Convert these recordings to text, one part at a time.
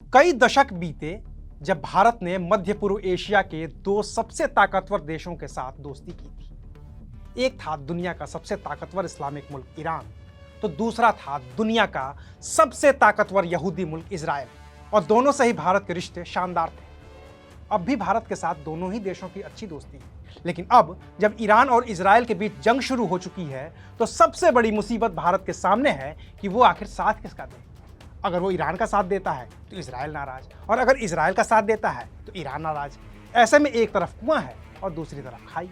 कई दशक बीते जब भारत ने मध्य पूर्व एशिया के दो सबसे ताकतवर देशों के साथ दोस्ती की थी। एक था दुनिया का सबसे ताकतवर इस्लामिक मुल्क ईरान, तो दूसरा था दुनिया का सबसे ताकतवर यहूदी मुल्क इजराइल, और दोनों से ही भारत के रिश्ते शानदार थे। अब भी भारत के साथ दोनों ही देशों की अच्छी दोस्ती है, लेकिन अब जब ईरान और इजराइल के बीच जंग शुरू हो चुकी है तो सबसे बड़ी मुसीबत भारत के सामने है कि वो आखिर साथ किसका दे। अगर वो ईरान का साथ देता है तो इजराइल नाराज, और अगर इजराइल का साथ देता है तो ईरान नाराज। ऐसे में एक तरफ कुआं है और दूसरी तरफ खाई।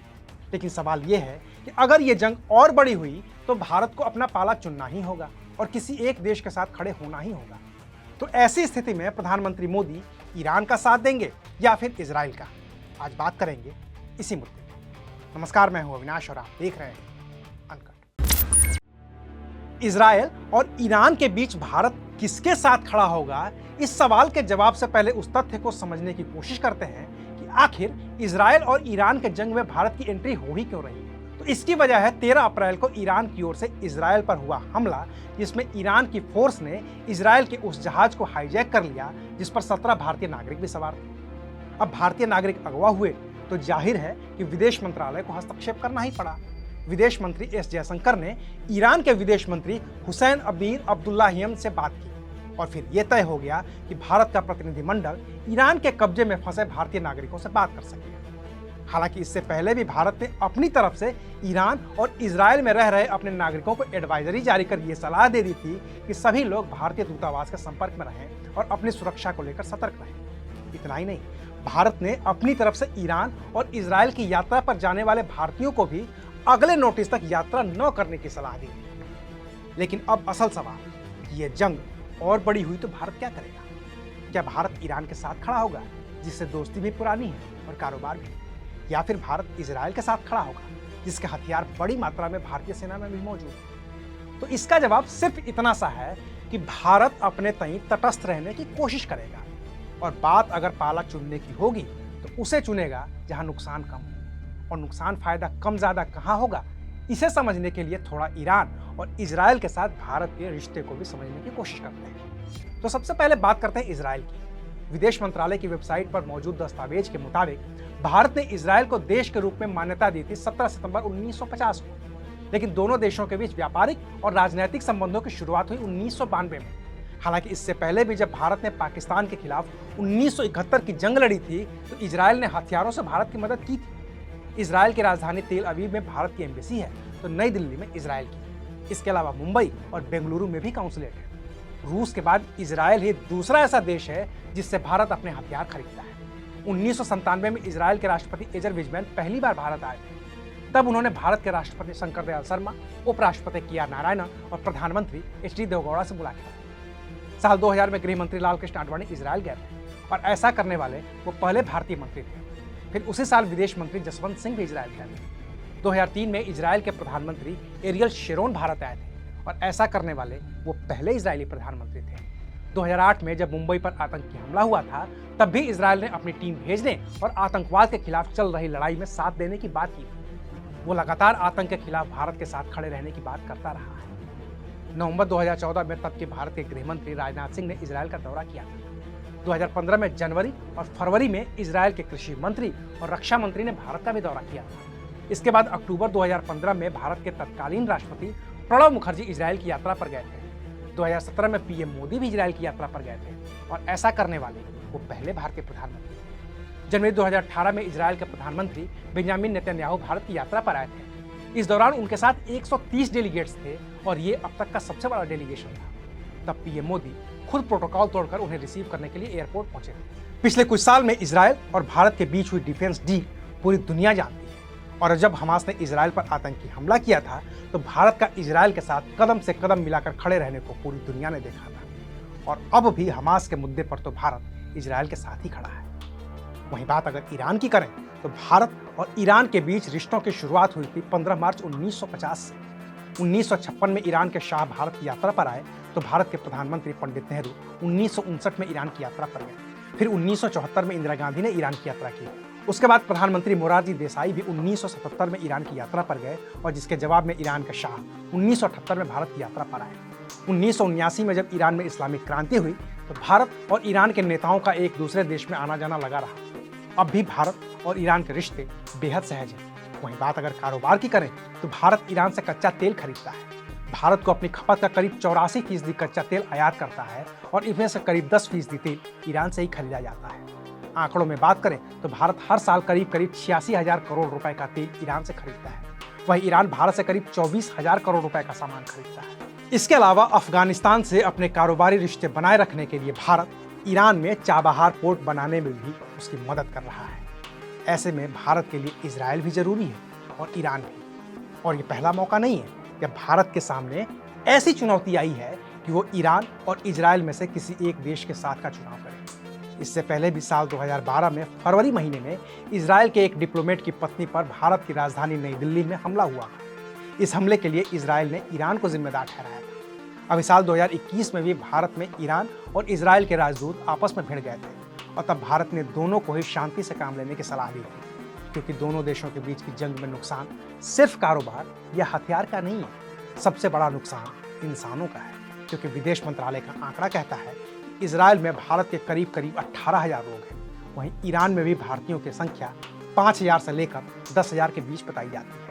लेकिन सवाल ये है कि अगर ये जंग और बड़ी हुई तो भारत को अपना पाला चुनना ही होगा और किसी एक देश के साथ खड़े होना ही होगा। तो ऐसी स्थिति में प्रधानमंत्री मोदी ईरान का साथ देंगे या फिर इजराइल का? आज बात करेंगे इसी मुद्दे पर। नमस्कार, मैं हूं अविनाश और आप देख रहे हैं अनकट। इजराइल और ईरान के बीच भारत किसके साथ खड़ा होगा, इस सवाल के जवाब से पहले उस तथ्य को समझने की कोशिश करते हैं कि आखिर इजराइल और ईरान के जंग में भारत की एंट्री हो ही क्यों रही है। तो इसकी वजह है 13 अप्रैल को ईरान की ओर से इजराइल पर हुआ हमला, जिसमें ईरान की फोर्स ने इजराइल के उस जहाज को हाईजैक कर लिया जिस पर 17 भारतीय नागरिक भी सवार थे। अब भारतीय नागरिक अगवा हुए तो जाहिर है कि विदेश मंत्रालय को हस्तक्षेप करना ही पड़ा। विदेश मंत्री एस जयशंकर ने ईरान के विदेश मंत्री हुसैन अमीर अब्दुल्लाहियन से बात की और फिर यह तय हो गया कि भारत का प्रतिनिधिमंडल ईरान के कब्जे में फंसे भारतीय नागरिकों से बात कर सकेगा। हालांकि इससे पहले भी भारत ने अपनी तरफ से ईरान और इजराइल में रह रहे अपने नागरिकों को एडवाइजरी जारी कर यह सलाह दे दी थी कि सभी लोग भारतीय दूतावास के संपर्क में रहें और अपनी सुरक्षा को लेकर सतर्क रहें। इतना ही नहीं, भारत ने अपनी तरफ से ईरान और इजराइल की यात्रा पर जाने वाले भारतीयों को भी अगले नोटिस तक यात्रा न करने की सलाह दी। लेकिन अब असल सवाल कि यह जंग और बड़ी हुई तो भारत क्या करेगा? क्या भारत ईरान के साथ खड़ा होगा जिससे दोस्ती भी पुरानी है और कारोबार भी, या फिर भारत इजराइल के साथ खड़ा होगा जिसके हथियार बड़ी मात्रा में भारतीय सेना में भी मौजूद है? तो इसका जवाब सिर्फ इतना सा है कि भारत अपने तय तटस्थ रहने की कोशिश करेगा, और बात अगर पाला चुनने की होगी तो उसे चुनेगा जहां नुकसान कम हो। और नुकसान फायदा कम ज्यादा कहां होगा, इसे समझने के लिए थोड़ा ईरान और इजराइल के साथ भारत के रिश्ते को भी समझने की कोशिश करते हैं। तो सबसे पहले बात करते हैं इजराइल की। विदेश मंत्रालय की वेबसाइट पर मौजूद दस्तावेज के मुताबिक भारत ने इजराइल को देश के रूप में मान्यता दी थी 17 सितंबर 1950 को, लेकिन दोनों देशों के बीच व्यापारिक और राजनीतिक संबंधों की शुरुआत हुई 1992 में। हालांकि इससे पहले भी जब भारत ने पाकिस्तान के खिलाफ 1971 की जंग लड़ी थी तो इजराइल ने हथियारों से भारत की मदद की थी। इजराइल की राजधानी तेल अवीव में भारत की एम्बेसी है तो नई दिल्ली में इजराइल की। इसके अलावा मुंबई और बेंगलुरु में भी काउंसलेट है। रूस के बाद इजराइल ही दूसरा ऐसा देश है जिससे भारत अपने हथियार खरीदता है। 1997 में इजराइल के राष्ट्रपति एजर विजमैन पहली बार भारत आए थे। तब उन्होंने भारत के राष्ट्रपति शंकर दयाल शर्मा, उपराष्ट्रपति के.आर. नारायणन और प्रधानमंत्री एच.डी. देवेगौड़ा से मुलाकात। साल 2000 में गृह मंत्री लाल कृष्ण आडवाणी इजराइल गए थे और ऐसा करने वाले वो पहले भारतीय मंत्री थे। फिर उसी साल विदेश मंत्री जसवंत सिंह भी इजराइल गए थे। 2003 में इजराइल के प्रधानमंत्री एरियल शेरोन भारत आए थे और ऐसा करने वाले वो पहले इजरायली प्रधानमंत्री थे। 2008 में जब मुंबई पर आतंकी हमला हुआ था तब भी इजराइल ने अपनी टीम भेजने और आतंकवाद के खिलाफ चल रही लड़ाई में साथ देने की बात की। वो लगातार आतंक के खिलाफ भारत के साथ खड़े रहने की बात करता रहा है। नवंबर 2014 में तब के भारत के गृह मंत्री राजनाथ सिंह ने इजराइल का दौरा किया था। 2015 में जनवरी और फरवरी में इजराइल के कृषि मंत्री और रक्षा मंत्री ने भारत का भी दौरा किया था। इसके बाद अक्टूबर 2015 में भारत के तत्कालीन राष्ट्रपति प्रणब मुखर्जी इजराइल की यात्रा पर गए थे। 2017 में पीएम मोदी भी इजराइल की यात्रा पर गए थे और ऐसा करने वाले वो पहले भारतीय प्रधानमंत्री थे। जनवरी 2018 में इजराइल के प्रधानमंत्री बेंजामिन नेतन्याहू भारत की यात्रा पर आए थे। इस दौरान उनके साथ 130 डेलीगेट्स थे और ये अब तक का सबसे बड़ा डेलीगेशन था। तब पीएम मोदी खुद प्रोटोकॉल तोड़कर उन्हें रिसीव करने के लिए एयरपोर्ट पहुंचे थे। पिछले कुछ साल में इजराइल और भारत के बीच हुई डिफेंस डील पूरी दुनिया जानती है, और जब हमास ने इजराइल पर आतंकी हमला किया था तो भारत का इजराइल के साथ कदम से कदम मिलाकर खड़े रहने को पूरी दुनिया ने देखा था। और अब भी हमास के मुद्दे पर तो भारत इजराइल के साथ ही खड़ा है। वहीं बात अगर ईरान की करें तो भारत और ईरान के बीच रिश्तों की शुरुआत हुई थी 15 मार्च 1950 से। 1956 में ईरान के शाह भारत की यात्रा पर आए तो भारत के प्रधानमंत्री पंडित नेहरू 1959 में ईरान की यात्रा पर गए। फिर 1974 में इंदिरा गांधी ने ईरान की यात्रा की। उसके बाद प्रधानमंत्री मोरारजी देसाई भी 1977 में ईरान की यात्रा पर गए और जिसके जवाब में ईरान के शाह 1978 में भारत की यात्रा पर आए। 1979 में जब ईरान में इस्लामिक क्रांति हुई तो भारत और ईरान के नेताओं का एक दूसरे देश में आना जाना लगा रहा। अब भी भारत और ईरान के रिश्ते बेहद सहज हैं। वहीं बात अगर कारोबार की करें तो भारत ईरान से कच्चा तेल खरीदता है। भारत को अपनी खपत का करीब 84% कच्चा तेल आयात करता है और इनमें से करीब 10% तेल ईरान से ही खरीदा जाता है। आंकड़ों में बात करें तो भारत हर साल करीब 86,000 करोड़ रुपए का तेल ईरान से खरीदता है। वहीं ईरान भारत से करीब 24,000 करोड़ रुपए का सामान खरीदता है। इसके अलावा अफगानिस्तान से अपने कारोबारी रिश्ते बनाए रखने के लिए भारत ईरान में चाबहार पोर्ट बनाने में भी उसकी मदद कर रहा है। ऐसे में भारत के लिए इजराइल भी जरूरी है और ईरान भी। और ये पहला मौका नहीं है जब भारत के सामने ऐसी चुनौती आई है कि वो ईरान और इजराइल में से किसी एक देश के साथ का चुनाव करे। इससे पहले भी साल 2012 में फरवरी महीने में इजराइल के एक डिप्लोमेट की पत्नी पर भारत की राजधानी नई दिल्ली में हमला हुआ। इस हमले के लिए इजराइल ने ईरान को जिम्मेदार ठहराया था। अभी साल 2021 में भी भारत में ईरान और इजराइल के राजदूत आपस में भिड़ गए थे और तब भारत ने दोनों को ही शांति से काम लेने की सलाह दी थी, क्योंकि दोनों देशों के बीच की जंग में नुकसान सिर्फ कारोबार या हथियार का नहीं है, सबसे बड़ा नुकसान इंसानों का है। क्योंकि विदेश मंत्रालय का आंकड़ा कहता है कि इजराइल में भारत के करीब 18,000 लोग हैं। वहीं ईरान में भी भारतीयों की संख्या 5,000 से लेकर 10,000 के बीच बताई जाती है।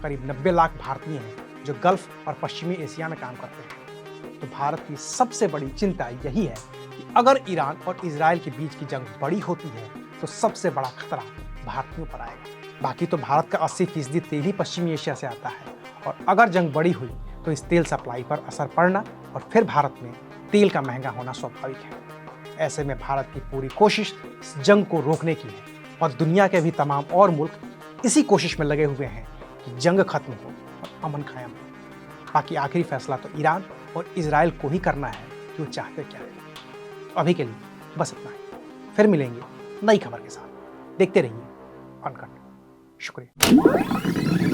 करीब 90 लाख भारतीय हैं जो गल्फ और पश्चिमी एशिया में काम करते हैं। तो भारत की सबसे बड़ी चिंता यही है कि अगर ईरान और इजराइल के बीच की जंग बड़ी होती है तो सबसे बड़ा खतरा भारतीयों पर आएगा। बाकी तो भारत का 80% तेल ही पश्चिमी एशिया से आता है और अगर जंग बड़ी हुई तो इस तेल सप्लाई पर असर पड़ना और फिर भारत में तेल का महंगा होना स्वाभाविक है। ऐसे में भारत की पूरी कोशिश इस जंग को रोकने की है और दुनिया के भी तमाम और मुल्क इसी कोशिश में लगे हुए हैं कि जंग खत्म हो और अमन कायम हो। बाकी आखिरी फैसला तो ईरान और इजराइल को ही करना है कि वो चाहते क्या है। अभी के लिए बस इतना ही। फिर मिलेंगे नई खबर के साथ। देखते रहिए अनकट। शुक्रिया।